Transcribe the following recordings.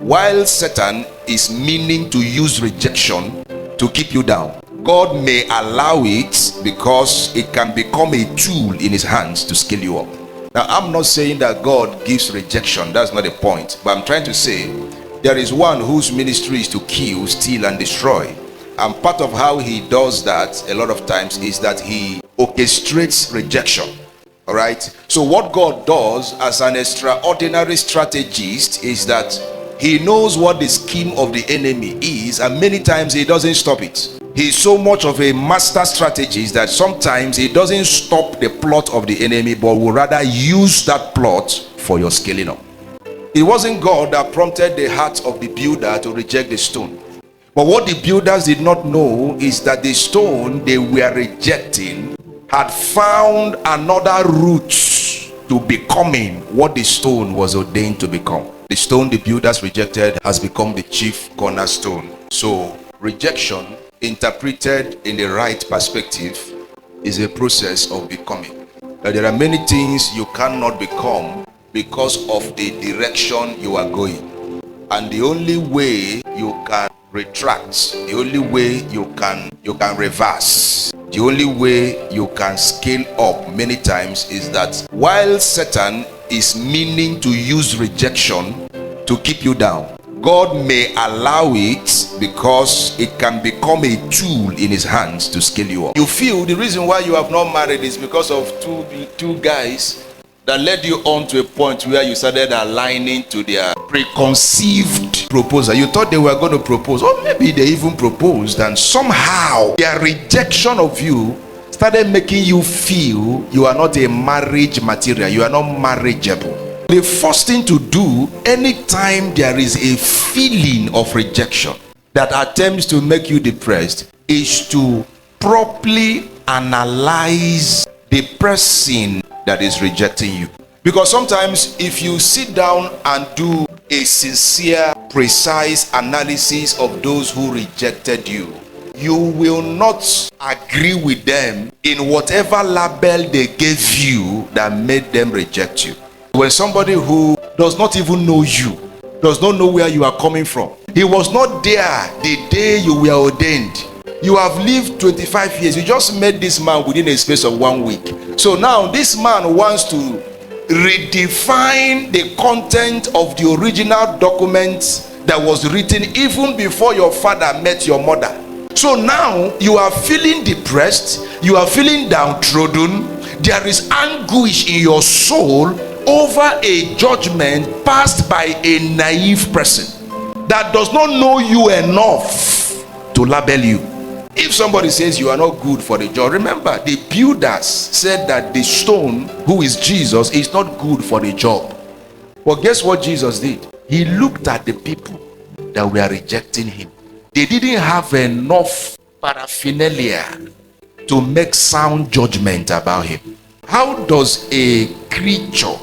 While Satan is meaning to use rejection to keep you down, God may allow it because it can become a tool in his hands to scale you up. Now, I'm not saying that God gives rejection. That's not the point. But I'm trying to say there is one whose ministry is to kill, steal, and destroy. And part of how he does that a lot of times is that he orchestrates rejection. All right. So what God does as an extraordinary strategist is that he knows what the scheme of the enemy is, and many times he doesn't stop it. He's so much of a master strategist that sometimes he doesn't stop the plot of the enemy, but will rather use that plot for your scaling up. It wasn't God that prompted the heart of the builder to reject the stone. But what the builders did not know is that the stone they were rejecting had found another route to becoming what the stone was ordained to become. The stone the builders rejected has become the chief cornerstone. So rejection, interpreted in the right perspective, is a process of becoming. Now, there are many things you cannot become because of the direction you are going, and the only way you can retract, the only way you can reverse, the only way you can scale up many times is that while Satan is meaning to use rejection to keep you down, God may allow it because it can become a tool in his hands to scale you up. You feel the reason why you have not married is because of two guys that led you on to a point where you started aligning to their preconceived proposal. You thought they were going to propose, or maybe they even proposed, and somehow their rejection of you started making you feel you are not a marriage material, you are not marriageable. The first thing to do anytime there is a feeling of rejection that attempts to make you depressed is to properly analyze the person that is rejecting you. Because sometimes if you sit down and do a sincere, precise analysis of those who rejected you, you will not agree with them in whatever label they gave you that made them reject you. When somebody who does not even know you, does not know where you are coming from, he was not there the day you were ordained. You have lived 25 years. You just met this man within a space of 1 week. So now this man wants to redefine the content of the original document that was written even before your father met your mother. So now you are feeling depressed, you are feeling downtrodden, there is anguish in your soul over a judgment passed by a naive person that does not know you enough to label you. If somebody says you are not good for the job, remember the builders said that the stone, who is Jesus, is not good for the job. But guess what Jesus did? He looked at the people that were rejecting him. They didn't have enough paraphernalia to make sound judgment about him. How does a creature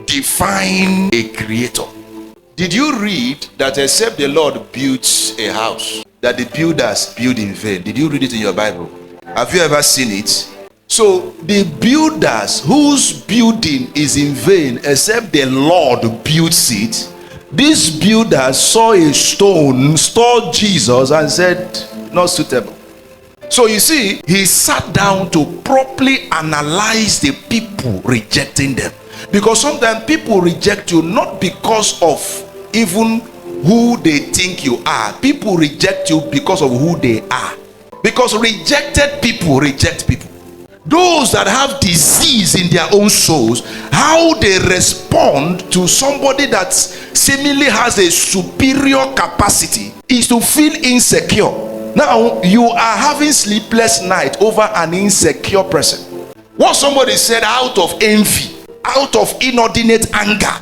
define a creator? Did you read that except the Lord builds a house, that the builders build in vain? Did you read it in your Bible? Have you ever seen it? So the builders whose building is in vain except the Lord builds it, these builders saw a stone, saw Jesus, and said, not suitable. So you see, he sat down to properly analyze the people rejecting them. Because sometimes people reject you not because of even who they think you are. People reject you because of who they are. Because rejected people reject people. Those that have disease in their own souls, how they respond to somebody that seemingly has a superior capacity is to feel insecure. Now you are having sleepless night over an insecure person. What somebody said out of envy, out of inordinate anger,